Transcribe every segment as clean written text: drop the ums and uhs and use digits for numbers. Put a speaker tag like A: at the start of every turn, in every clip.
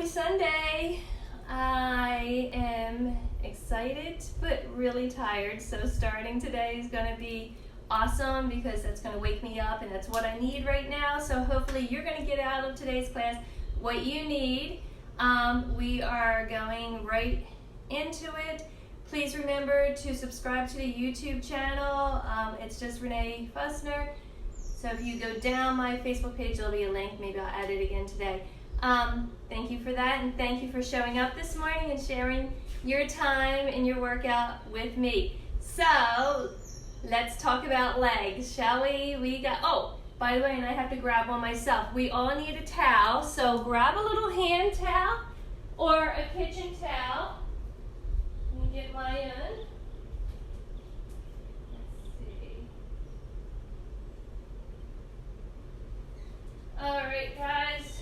A: Happy Sunday. I am excited but really tired, so starting today is going to be awesome because that's going to wake me up and that's what I need right now. So hopefully you're going to get out of today's class what you need. We are going right into it. Please remember to subscribe to the YouTube channel. It's just Renee Fussner. So if you go down my Facebook page, there'll be a link. Maybe I'll add it again today. Thank you for that, and thank you for showing up this morning and sharing your time and your workout with me. So let's talk about legs, shall we? Oh, by the way, and I have to grab one myself. We all need a towel, so grab a little hand towel or a kitchen towel. Let me get my own. Let's see. All right, guys.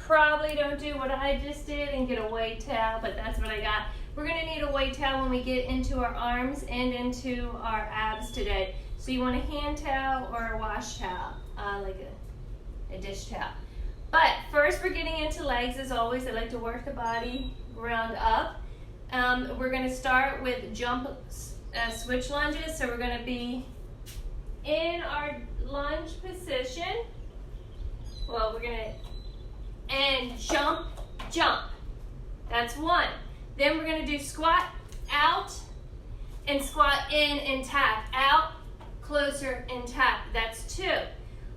A: Probably don't do what I just did and get a white towel, but that's what I got. We're going to need a white towel when we get into our arms and into our abs today. So you want a hand towel or a wash towel, like a dish towel. But first we're getting into legs. As always, I like to work the body ground up. We're going to start with jump switch lunges. So we're going to be in our lunge position. Well, we're going to and jump, jump. That's one. Then we're going to do squat out and squat in and tap. Out, closer, and tap. That's two.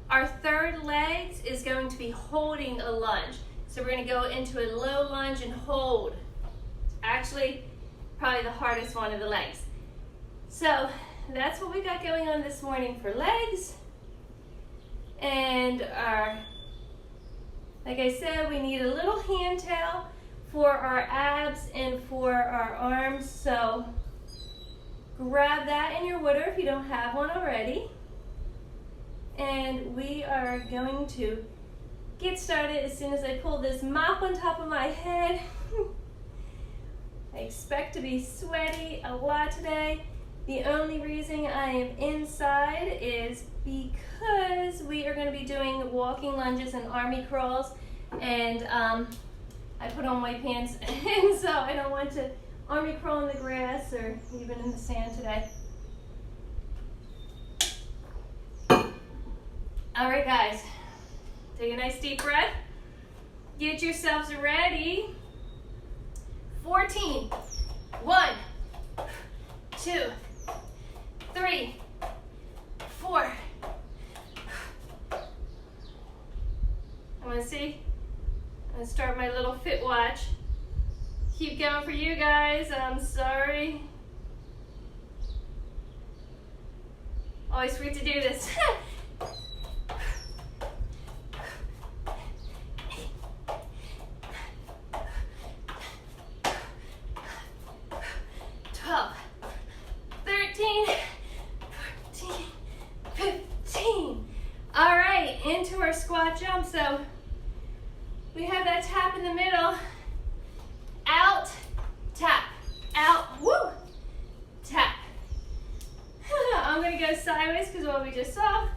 A: Our third legs is going to be holding a lunge. So we're going to go into a low lunge and hold. Actually, probably the hardest one of the legs. So that's what we got going on this morning for legs. And like I said, we need a little hand towel for our abs and for our arms. So grab that in your water if you don't have one already. And we are going to get started as soon as I pull this mop on top of my head. I expect to be sweaty a lot today. The only reason I am inside is because we are going to be doing walking lunges and army crawls, and I put on white pants, and so I don't want to army crawl in the grass or even in the sand today. All right, guys, take a nice deep breath. Get yourselves ready. 14. 1, 2, 3, 4. I want to see. I'm going to start my little fit watch. Keep going for you guys. I'm sorry. Always forget to do this. 12, 13, 14, 15. All right, into our squat jump. So we have that tap in the middle. Out, tap, out, woo, tap. I'm gonna go sideways because what we just saw.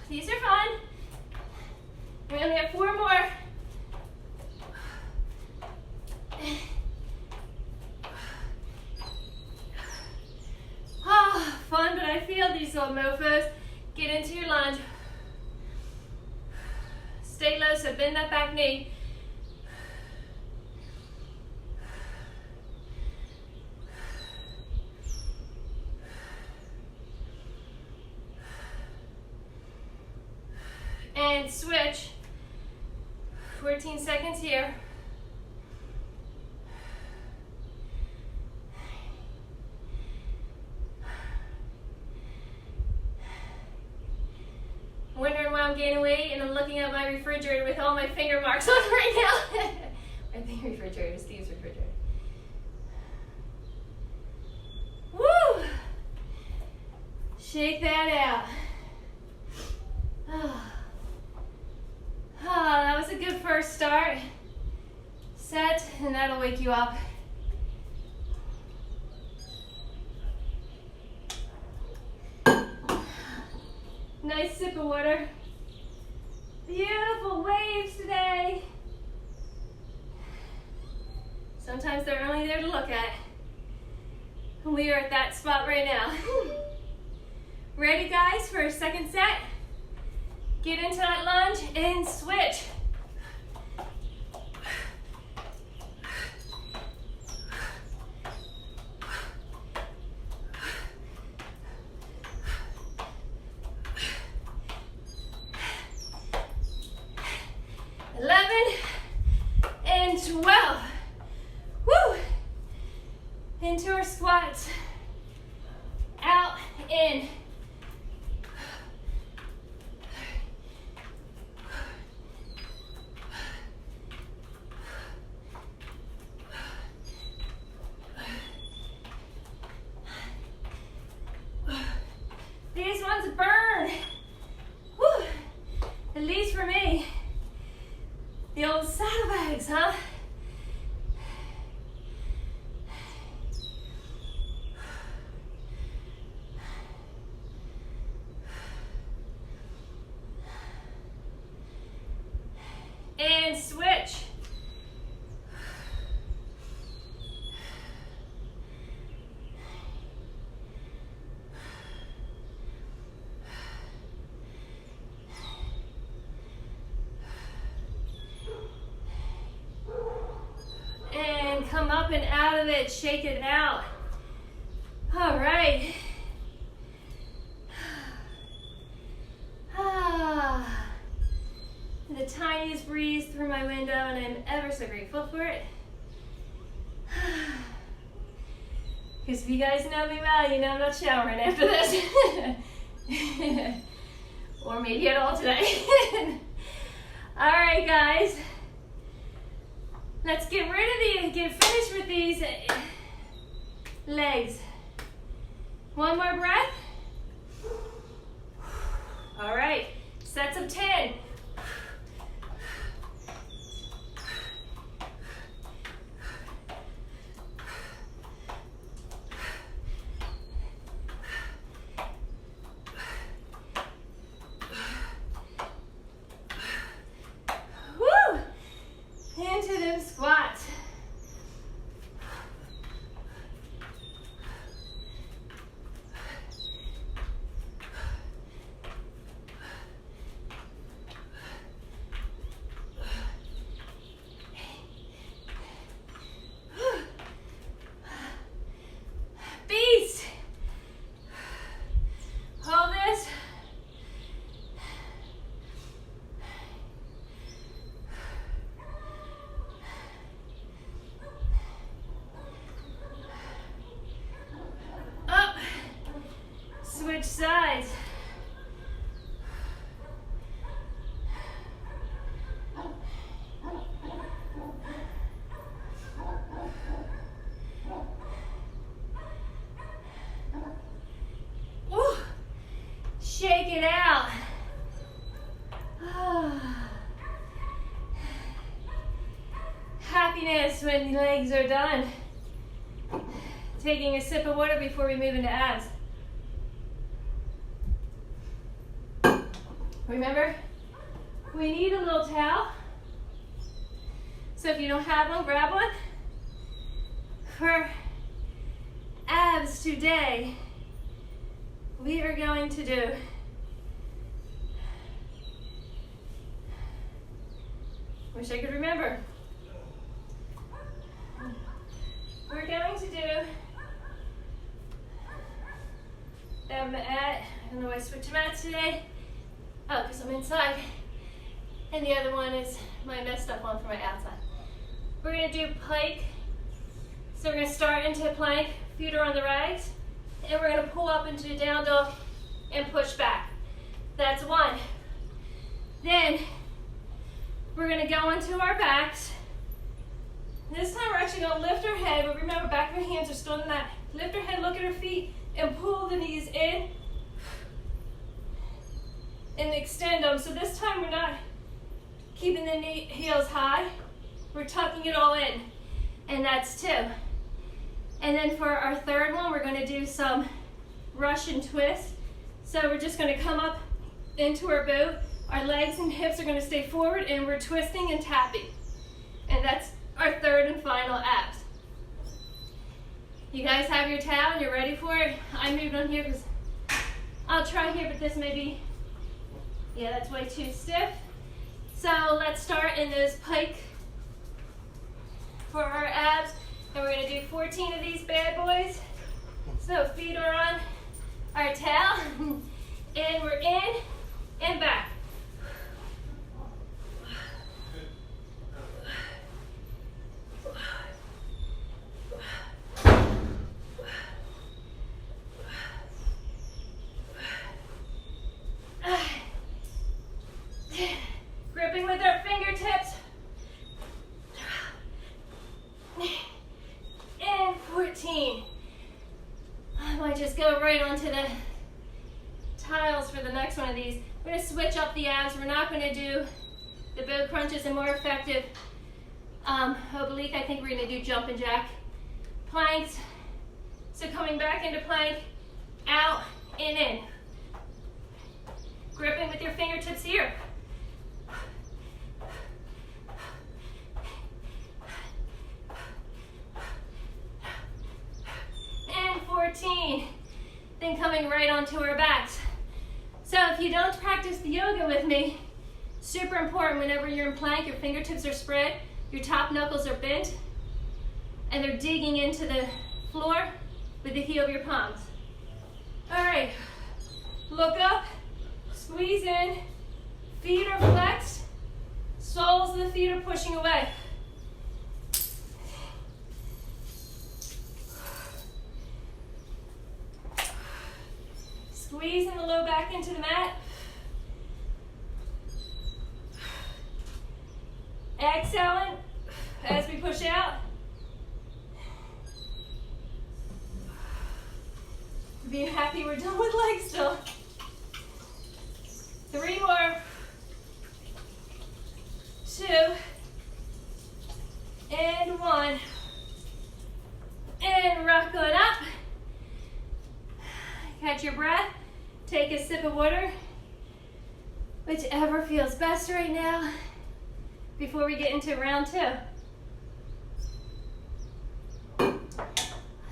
A: These are fun. We only have 4 more. Fun, but I feel these little mofos. Get into your lunge. Stay low, so bend that back knee. And switch. 14 seconds here. Wondering why I'm gaining weight, and I'm looking at my refrigerator with all my finger marks on right now. My finger refrigerator, Steve's refrigerator. Woo! Shake that out. Oh, that was a good first start. set, and that'll wake you up. Nice sip of water. Beautiful waves today. Sometimes they're only there to look at. We are at that spot right now. Ready, guys, for a second set? Get into that lunge and switch. And 12. Woo! Into our squats. Out, in. These ones burn. Woo! At least for me. The old saddlebags, huh? And switch. And come up and out of it, shake it out. All right. The tiniest breeze through my window, and I'm ever so grateful for it. Because if you guys know me well, you know I'm not showering after this. Or maybe at all today. All right, guys. Let's get finished with these legs. One more breath. All right, sets of 10. Into them squats. Beast. Hold this. Switch sides. Woo. Shake it out. Happiness when legs are done. Taking a sip of water before we move into abs. Remember, we need a little towel. So if you don't have one, grab one. For abs today, we are going to do wish I could remember. We're going to do mat. I don't know why I switched mats today. Oh, because I'm inside. And the other one is my messed up one for my outside. We're going to do plank. So we're going to start into plank, feet are on the rags, and we're going to pull up into down dog and push back. That's one. Then we're going to go into our backs. This time we're actually going to lift our head, but remember, back of our hands are still in the mat. Lift our head, look at our feet, and pull the knees in and extend them. So this time we're not keeping the heels high. We're tucking it all in, and that's 2. And then for our third one, we're gonna do some Russian twist. So we're just gonna come up into our boat. Our legs and hips are gonna stay forward, and we're twisting and tapping. And that's our third and final abs. You guys have your towel and you're ready for it? I moved on here because I'll try here, but this may be, yeah, that's way too stiff. So let's start in those pike for our abs. And we're gonna do 14 of these bad boys. So feet are on our towel, and we're in and back. Gripping with our fingertips. And 14. I might just go right onto the tiles for the next one of these. We're gonna switch up the abs. We're not gonna do the boat crunches, and more effective oblique. I think we're gonna do jumping jack planks. So coming back into plank, out and in. Gripping with your fingertips here. And 14. Then coming right onto our backs. So if you don't practice the yoga with me, super important whenever you're in plank, your fingertips are spread, your top knuckles are bent, and they're digging into the floor with the heel of your palms. All right, look up, squeeze in, feet are flexed, soles of the feet are pushing away. Squeezing the low back into the mat. Exhaling as we push out. Be happy we're done with legs still. 3 more. 2. And 1. And rock on up. Catch your breath. Take a sip of water. Whichever feels best right now before we get into round 2.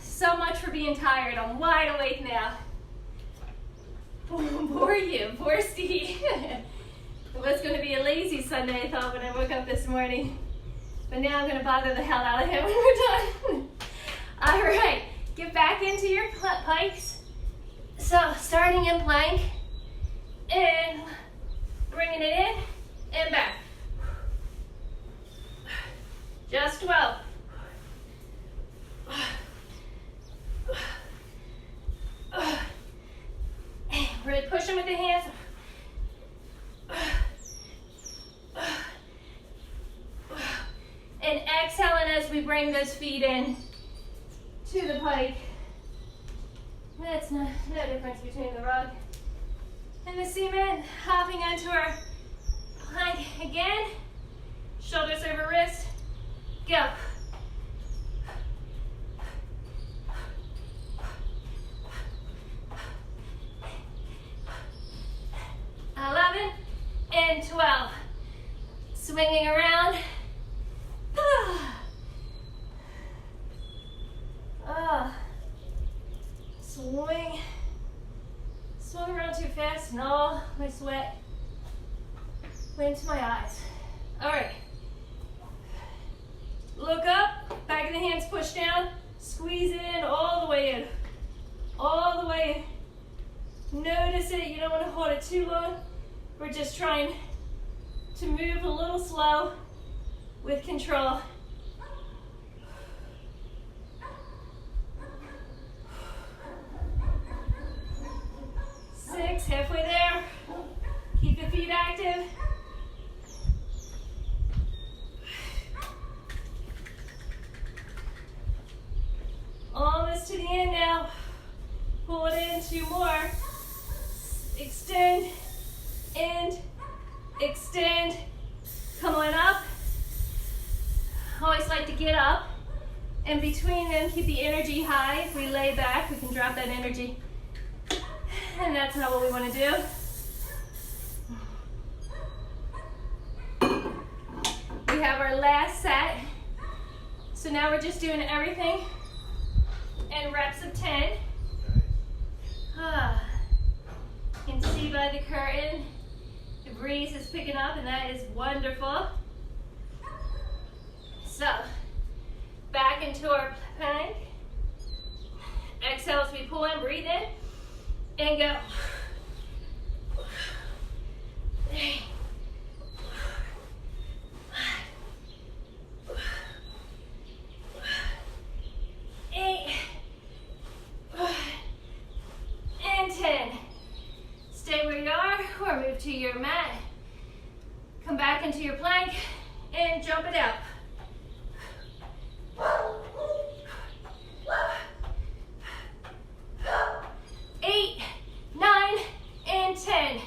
A: So much for being tired. I'm wide awake now. Poor you, poor Steve. It was going to be a lazy Sunday, I thought, when I woke up this morning. But now I'm going to bother the hell out of him when we're done. All right, get back into your pikes. So starting in plank, and bringing it in and back. Just 12. Really pushing with the hands. And exhaling as we bring those feet in to the pike. That's no difference between the rug and the cement. Hopping onto our plank again. Shoulders over wrist. Go. 11 and 12. Swinging around. Swing around too fast and all my sweat went into my eyes. All right. Look up, back of the hands push down, squeeze it in all the way in. All the way in. Notice it, you don't want to hold it too long. We're just trying to move a little slow with control. 6, halfway there. Keep the feet active. Almost to the end now. Pull it in, 2 more. Extend, and extend. Come on up. always like to get up, and between them, keep the energy high. If we lay back, we can drop that energy. And that's not what we want to do. We have our last set. So now we're just doing everything in reps of 10. You can see by the curtain, the breeze is picking up, and that is wonderful. So, back into our plank. Exhale as we pull in, breathe in, and go. 3, 8, and 10. Stay where you are, or move to your mat. Come back into your plank, and jump it out. 8, 9, and 10.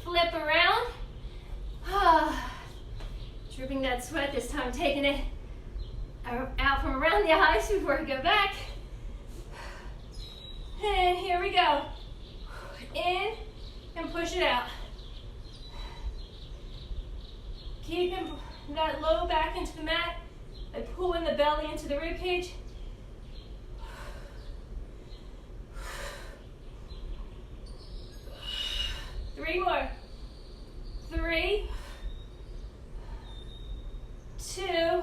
A: Flip around. Dripping that sweat, this time taking it out from around the eyes before I go back. And here we go. In and push it out. Keeping that low back into the mat. I pull in the belly into the rib cage. Three more. 3, 2,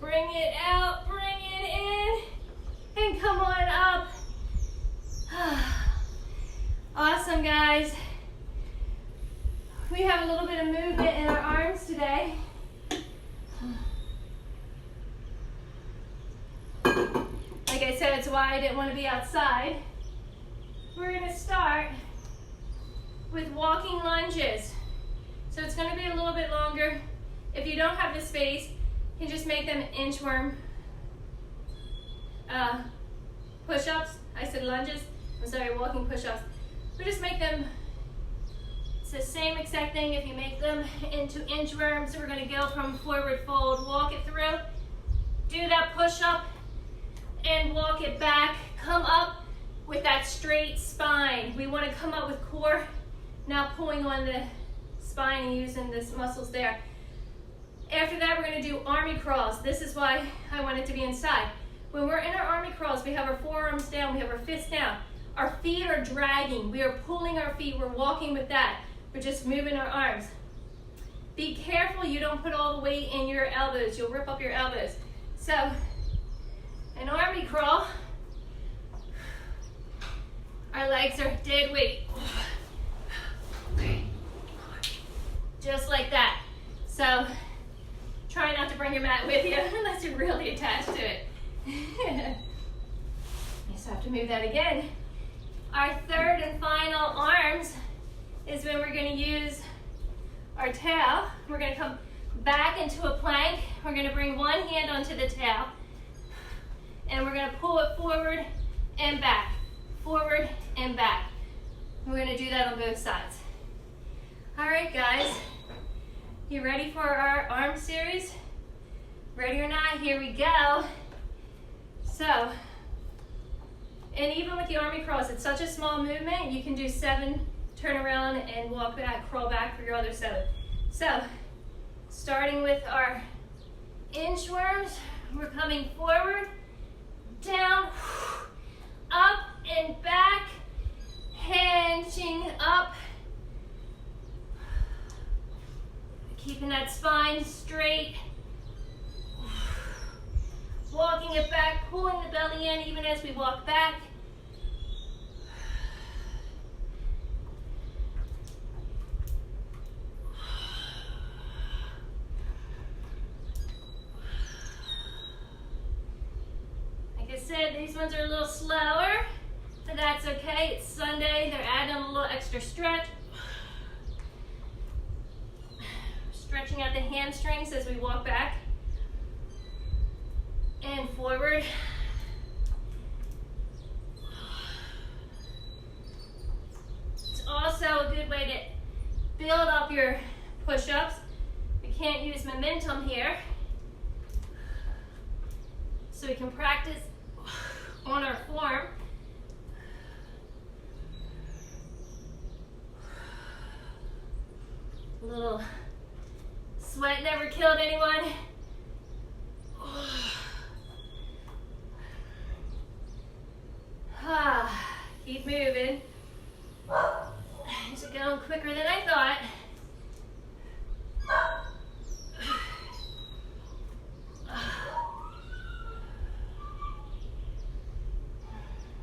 A: bring it out, bring it in, and come on up. Awesome, guys. We have a little bit of movement in our arms today. Like I said, it's why I didn't want to be outside. We're going to start with walking lunges. So it's going to be a little bit longer. If you don't have the space, you can just make them inchworm push-ups. I said lunges. I'm sorry, walking push-ups. We just make them, it's the same exact thing if you make them into inchworms. So we're going to go from forward fold, walk it through, do that push-up, and walk it back. Come up with that straight spine. We want to come up with core, now pulling on the spine and using the muscles there. After that, we're going to do army crawls. This is why I want it to be inside. When we're in our army crawls, we have our forearms down, we have our fists down. Our feet are dragging. We are pulling our feet. We're walking with that. We're just moving our arms. Be careful you don't put all the weight in your elbows. You'll rip up your elbows. So, an army crawl. Our legs are dead weight. Just like that. So, try not to bring your mat with you unless you're really attached to it. You just have to move that again. Our third and final arms is when we're going to use our tail. We're going to come back into a plank. We're going to bring one hand onto the tail. And we're going to pull it forward and back. Forward and back. We're going to do that on both sides. All right, guys. You ready for our arm series? Ready or not, here we go. So, and even with the army crawls, it's such a small movement. You can do 7, turn around and walk back, crawl back for your other 7. So, starting with our inchworms, we're coming forward, down, up and back, hinging up. Keeping that spine straight. Walking it back, pulling the belly in even as we walk back. Like I said, these ones are a little slower, but that's okay. It's Sunday. They're adding a little extra stretch. Stretching out the hamstrings as we walk back and forward. It's also a good way to build up your push-ups. We can't use momentum here. So we can practice on our form. A little sweat never killed anyone. Keep moving. Is it going quicker than I thought?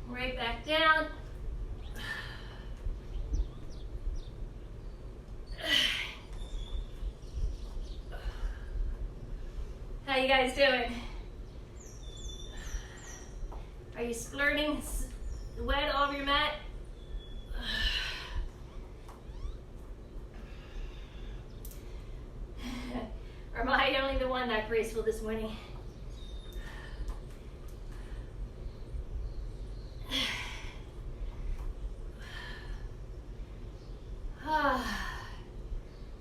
A: Right back down. How you guys doing? Are you splurting sweat all over your mat? Or am I only the one that graceful this morning?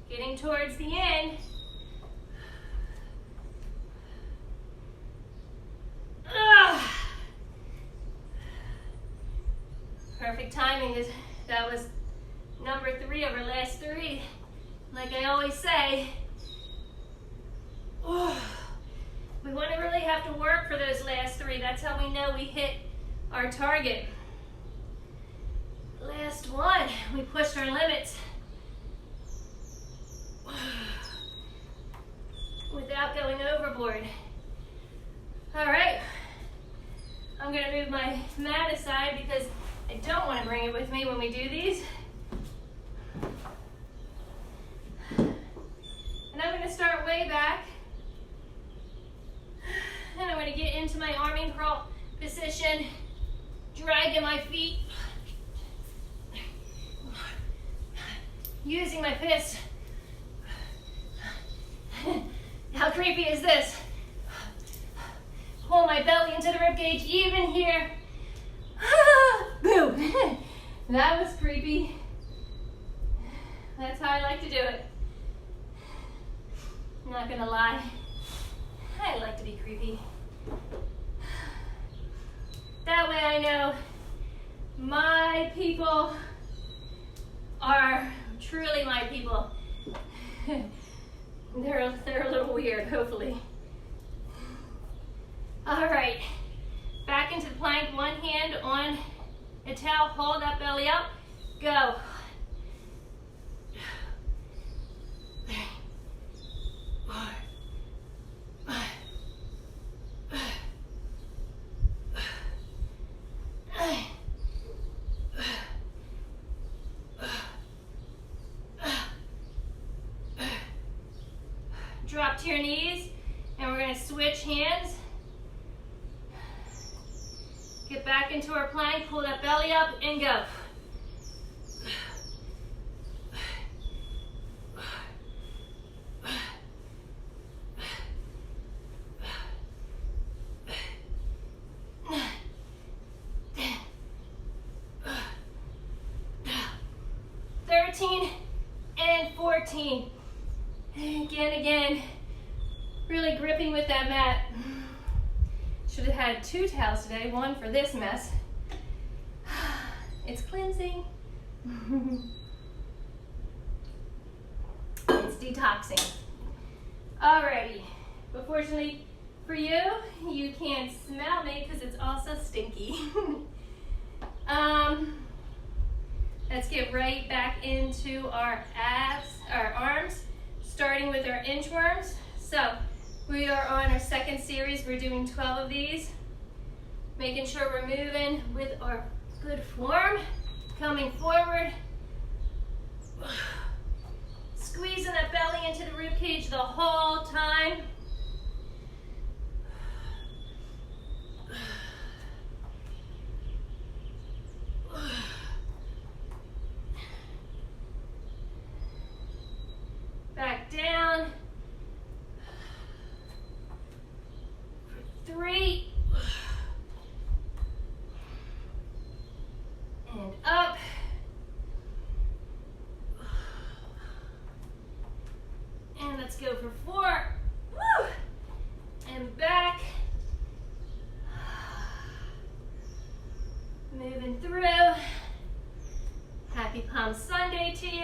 A: Getting towards the end. Perfect timing. That was number 3 of our last 3. Like I always say, we want to really have to work for those last 3. That's how we know we hit our target. Last one, we pushed our limits without going overboard. All right, I'm going to move my mat aside because I don't want to bring it with me when we do these. And I'm going to start way back. And I'm going to get into my arming crawl position, dragging my feet, using my fists. How creepy is this? Pull my belly into the ribcage, even here. Boom. That was creepy. That's how I like to do it. I'm not gonna lie. I like to be creepy. That way I know my people are truly my people. They're a little weird, hopefully. All right, back into the plank, one hand on a towel, hold that belly up, go. Drop to your knees, and we're going to switch hands. Get back into our plank, pull that belly up, and go. And 14. Again, really gripping with that mat. Should have had 2 towels today, one for this mess. It's cleansing. It's detoxing. Alrighty, but fortunately for you, you can't smell me because it's also stinky. Let's get right back into our abs, our arms, starting with our inchworms. So we are on our second series. We're doing 12 of these, making sure we're moving with our good form, coming forward, squeezing that belly into the rib cage the whole time. Back down. 3. And up. And let's go for 4. Woo! And back. Moving through. Happy Palm Sunday to you.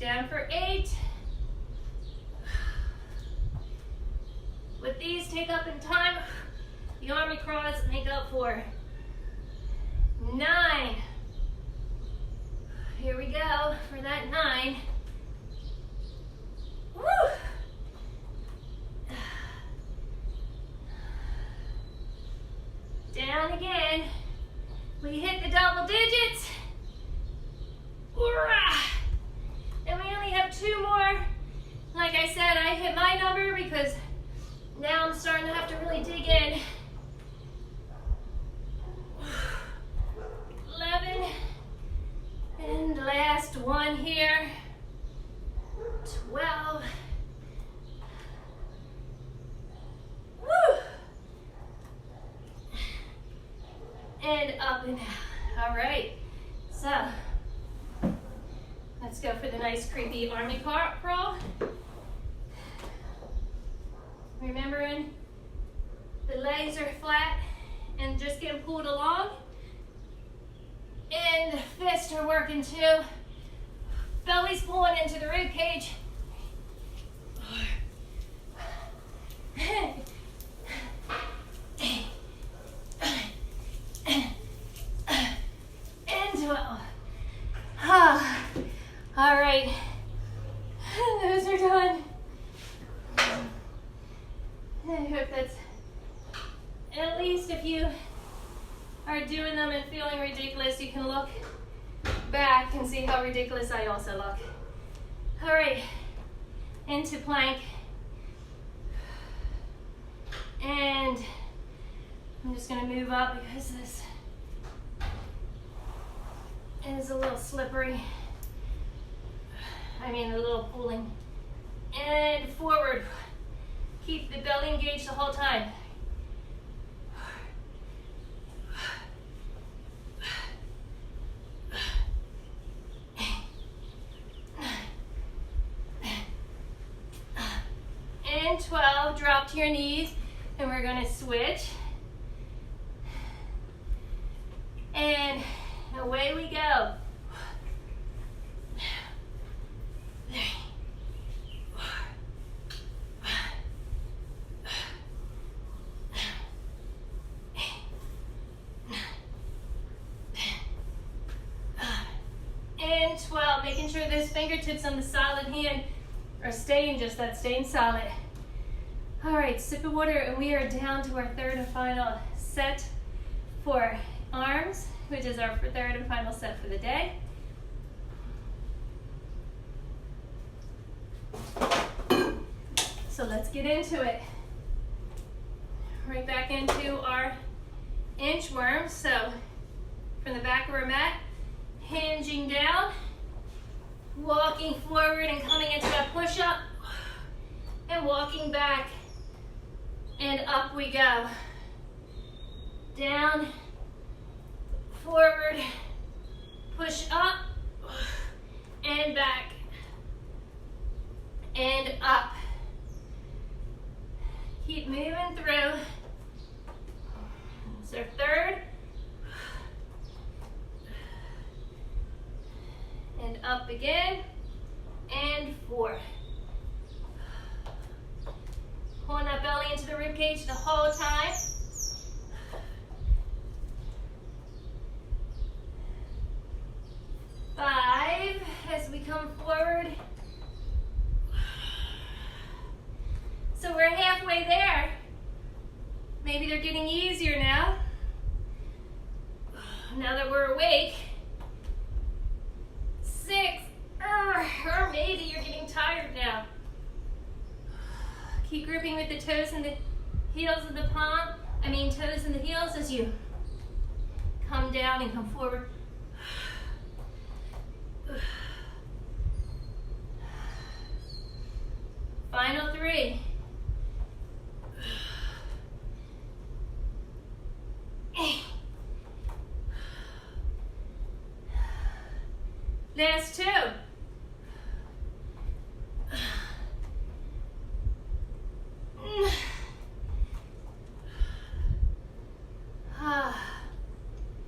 A: Down for 8. With these, take up in time. The army crawls make up for 9. Here we go for that 9. Woo! Down again. We hit the double digits. And we only have 2 more. Like I said, I hit my number because now I'm starting to have to really dig in. 11. And the last one here. 12. Woo! And up and out. All right. So, let's go for the nice creepy army crawl. Remembering the legs are flat and just getting pulled along. And the fists are working too. Belly's pulling into the rib cage. And 12. All right, those are done. I hope that's, at least if you are doing them and feeling ridiculous, you can look back and see how ridiculous I also look. All right, into plank. And I'm just gonna move up because this is a little slippery. A little pulling. And forward. Keep the belly engaged the whole time. And 12, drop to your knees, and we're gonna switch. And away we go. And 12, making sure those fingertips on the solid hand are staying solid. All right, sip of water, and we are down to our 3rd and final set for arms, which is our 3rd and final set for the day. So let's get into it. Right back into our inchworm. So from the back of our mat, hinging down, walking forward and coming into that push-up, and walking back, and up we go. Down, forward, push up, and back, and up. Keep moving through. It's our 3rd. And up again, and 4. Pulling that belly into the rib cage the whole time. Five, as we come forward. So we're halfway there. Maybe they're getting easier now. Now that we're awake. 6, or maybe you're getting tired now. Keep gripping with the toes and the heels of the toes and the heels as you come down and come forward. Final 3. Last 2.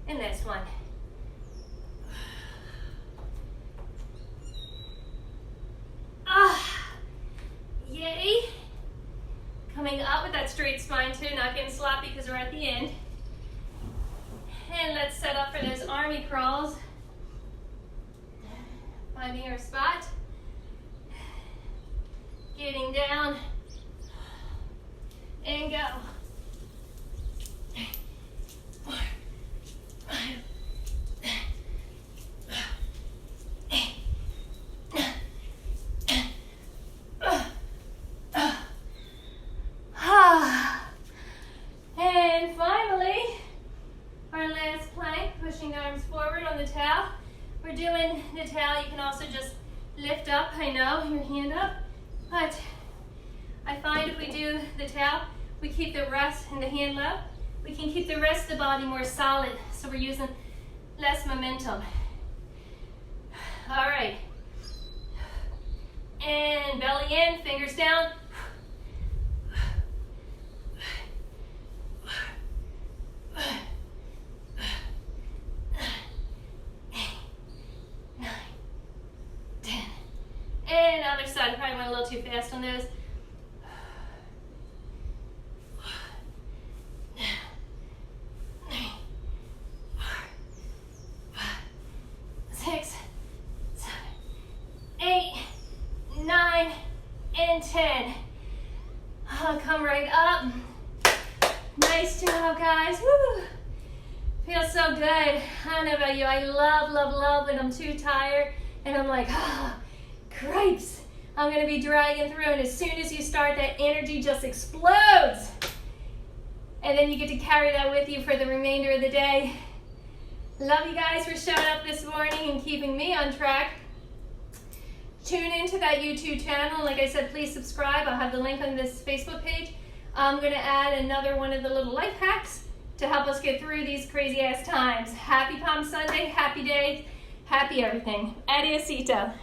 A: And this one. Yay. Coming up with that straight spine too, not getting sloppy because we're at the end. And let's set up for those army crawls. Finding our spot. Getting down. And go. 4, 5, 8, 9. And finally, our last plank, pushing arms forward on the towel. We're doing the towel. You can also just lift up, I know, your hand up, but I find if we do the towel, we keep the rest and the hand low. We can keep the rest of the body more solid, so we're using less momentum. All right. And belly in, fingers down. 9, 10. And other side, I probably went a little too fast on those. 6, 7, 8, 9, and 10. Come right up. Nice job, guys. Woo. Feels so good. I don't know about you. I love, love, love when I'm too tired and I'm like, cripes. I'm going to be dragging through, and as soon as you start, that energy just explodes. And then you get to carry that with you for the remainder of the day. Love you guys for showing up this morning and keeping me on track. Tune into that YouTube channel. Like I said, please subscribe. I'll have the link on this Facebook page. I'm going to add another one of the little life hacks to help us get through these crazy ass times. Happy Palm Sunday, happy day, happy everything. Adiosito.